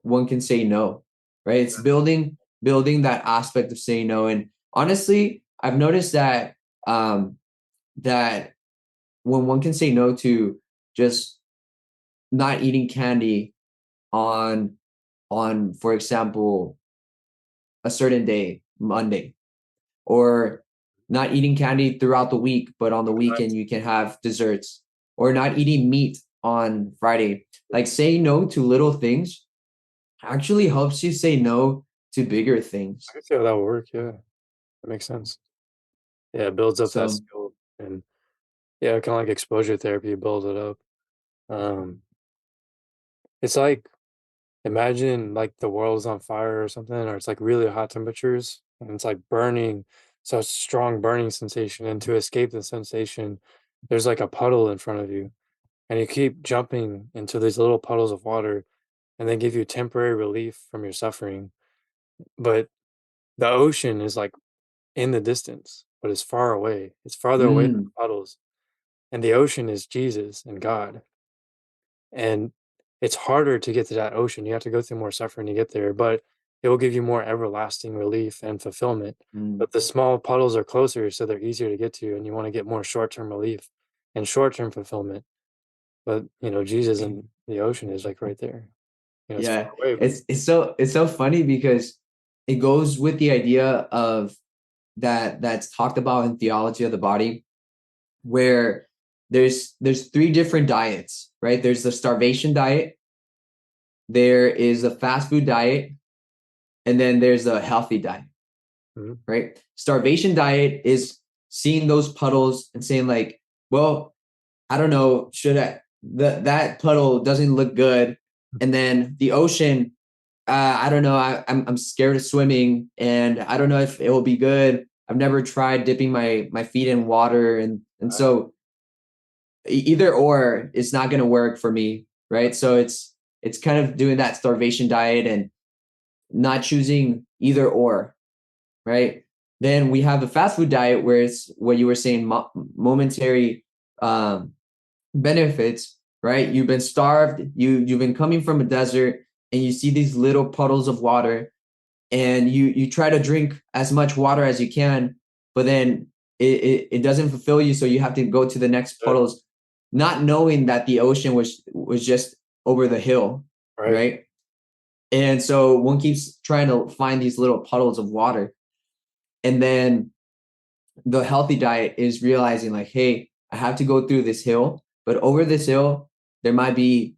one can say no, right? It's building that aspect of saying no. And honestly, I've noticed um that when one can say no to just not eating candy on for example, a certain day, Monday, or not eating candy throughout the week, but on the weekend you can have desserts, or not eating meat on Friday. Like, saying no to little things actually helps you say no to bigger I things. can see how that would work. Yeah. That makes sense. Yeah, it builds up that So, skill and yeah, kind of like exposure therapy builds it up. Um, it's like imagine like the world's on fire or something, or it's like really hot temperatures and it's like burning, such strong burning sensation. And to escape the sensation, there's like a puddle in front of you, and you keep jumping into these little puddles of water, and they give you temporary relief from your suffering. But the ocean is like in the distance, but it's far away. It's farther away than mm, the puddles. And the ocean is Jesus and God. And it's harder to get to that ocean. You have to go through more suffering to get there, but it will give you more everlasting relief and fulfillment. mm. But the small puddles are closer, so they're easier to get to, and you want to get more short-term relief and short-term fulfillment. But Jesus in the ocean is like right there. It's far Yeah, away, but it's so funny because it goes with the idea of that's talked about in theology of the body, where there's three different diets, right? There's the starvation diet, there is a fast food diet, and then there's a healthy diet, mhm, right? Starvation diet is seeing those puddles and saying, like, well, I don't know, should I, that puddle doesn't look good. And then the ocean, I don't know, I'm scared of swimming, and I don't know if it will be good. I've never tried dipping my feet in water, and so either or is not going to work for me, right? So it's kind of doing that starvation diet and not choosing either or, right? Then we have the fast food diet, where it's what you were saying, momentary um, benefits, right? You've been starved, you've been coming from a desert, and you see these little puddles of water, and you try to drink as much water as you can, but then it doesn't fulfill you, so you have to go to the next yeah, puddles, not knowing that the ocean was just over the hill, right. right? And so one keeps trying to find these little puddles of water. And then the healthy diet is realizing like, hey, I have to go through this hill, but over this hill, there might be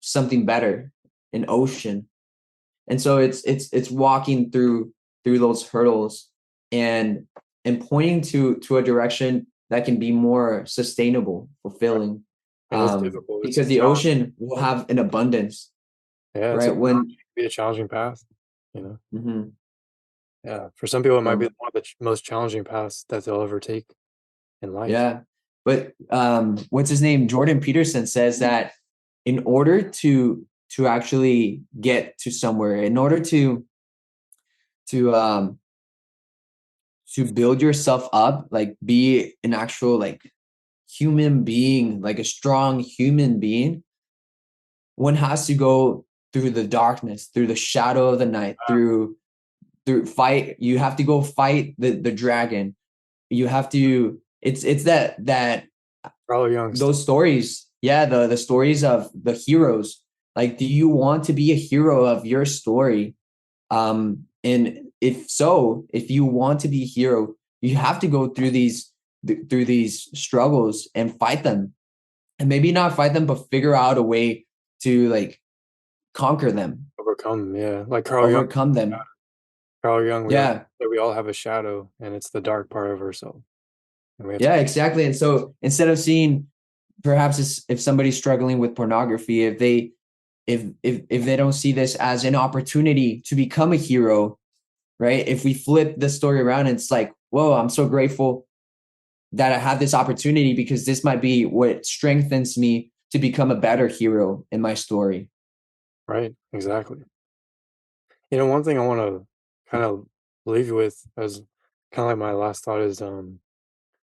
something better, an ocean. And so it's walking through those hurdles and pointing to a direction that can be more sustainable, Right. fulfilling. And it's difficult. It's Because the challenging. ocean will have an abundance, Yeah, it's right? When be a challenging path, you know? mhm. Yeah. For some people, it might be So one of the most challenging paths that they'll ever take in life. yeah. But what's his name? Jordan Peterson says that in order to actually get to somewhere, in order to um to build yourself up, like be an actual like human being, like a strong human being, one has to go through the darkness, through the shadow of the night, through fight. You have to go fight the dragon. You have to. It's that Probably young still. those stories. Yeah, the stories of the heroes. Like, do you want to be a hero of your story? And if so, if you want to be a hero, you have to go through these struggles and fight them, and maybe not fight them, but figure out a way to like conquer them, Overcome, yeah. Like Carl Jung. overcome them. Carl Jung, Yeah, we all have a shadow, and it's the dark part of ourselves, and we have to. yeah, exactly. And so instead of seeing perhaps if somebody's struggling with pornography, if they don't see this as an opportunity to become a hero, right? If we flip the story around, it's like, whoa, I'm so grateful that I have this opportunity because this might be what strengthens me to become a better hero in my story. Right, exactly. One thing I want to kind of leave you with as kind of like my last thought is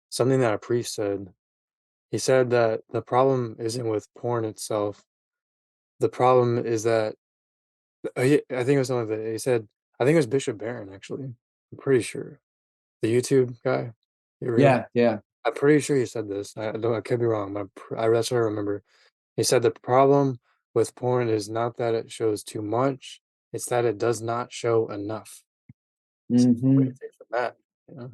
something that a priest said. He said that the problem isn't with porn itself. The problem is that I think it was something that he said. I think it was Bishop Barron actually. I'm pretty sure the YouTube guy. You ever hear of him? Yeah, yeah. I'm pretty sure he said this. I don't. I could be wrong, but that's what I remember. He said the problem with porn is not that it shows too much; it's that it does not show enough. So what do you Hmm. take from that? You know?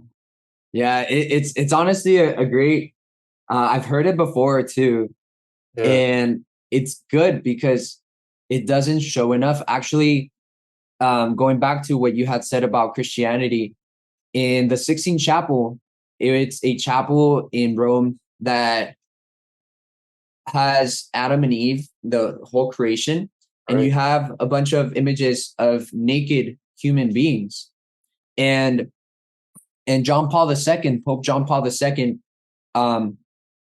Yeah, it's honestly a great. I've heard it before too, Yeah, and it's good because it doesn't show enough. Actually, going back to what you had said about Christianity in the Sixtine Chapel, it's a chapel in Rome that has Adam and Eve, the whole creation, and right, you have a bunch of images of naked human beings. And John Paul II, Pope John Paul II, um,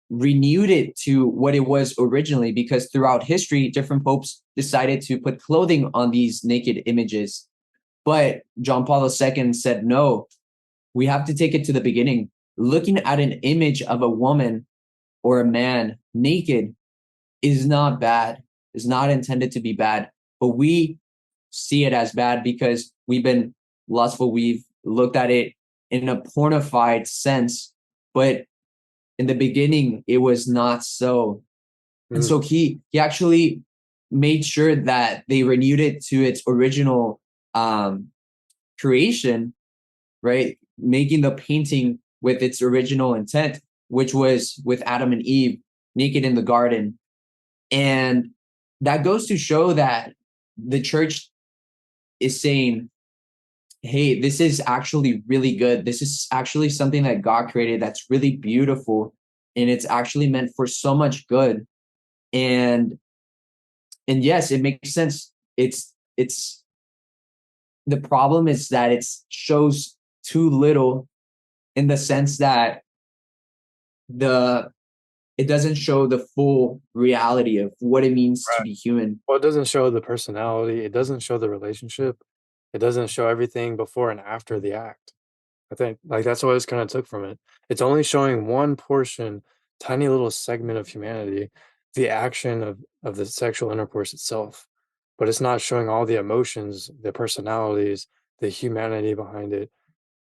renewed it to what it was originally because throughout history, different popes decided to put clothing on these naked images. But John Paul II said, no, we have to take it to the beginning. Looking at an image of a woman or a man naked is not bad, is not intended to be bad, but we see it as bad because we've been lustful. We've looked at it in a pornified sense, but in the beginning, it was not so. And mm, so he actually made sure that they renewed it to its original um, creation, right? Making the painting with its original intent, which was with Adam and Eve naked in the garden. And that goes to show that the church is saying, hey, this is actually really good. This is actually something that God created that's really beautiful. And it's actually meant for so much good. And yes, it makes sense. It's the problem is that it shows too little in the sense that the it doesn't show the full reality of what it means to right. be human. Well, it doesn't show the personality. It doesn't show the relationship. It doesn't show everything before and after the act. I think like that's what I just kind of took from it. It's only showing one portion, tiny little segment of humanity, the action of the sexual intercourse itself. But it's not showing all the emotions, the personalities, the humanity behind it,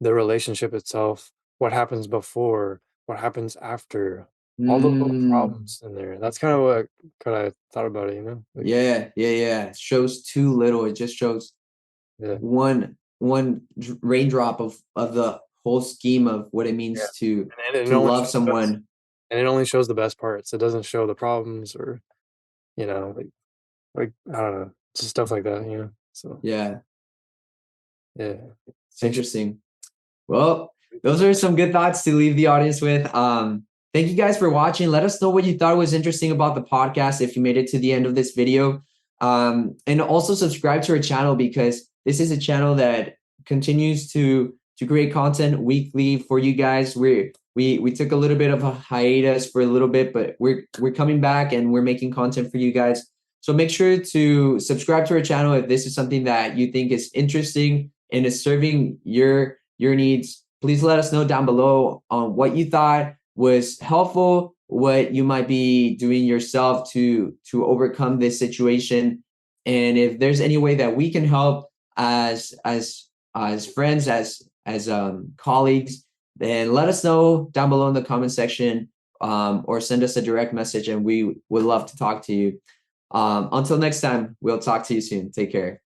the relationship itself, what happens before, what happens after. all the little Mm, problems in there. That's kind of what kind of thought about it, you know? Like, yeah. It shows too little. It just shows yeah, one raindrop of the whole scheme of what it yeah. means And it to only love shows the best, someone. and it only shows the best parts. It doesn't show the problems or, you know, like I don't know, just stuff like that, you know? So, Yeah, yeah. it's Thanks. interesting. Well, those are some good thoughts to leave the audience with. Thank you guys for watching. Let us know what you thought was interesting about the podcast if you made it to the end of this video. And also subscribe to our channel because this is a channel that continues to create content weekly for you guys. We took a little bit of a hiatus for a little bit, but we're coming back and we're making content for you guys. So make sure to subscribe to our channel if this is something that you think is interesting and is serving your needs. Please let us know down below on what you thought was helpful, what you might be doing yourself to overcome this situation, and if there's any way that we can help as friends, as colleagues, then let us know down below in the comment section, or send us a direct message, and we would love to talk to you. Until next time, we'll talk to you soon. Take care.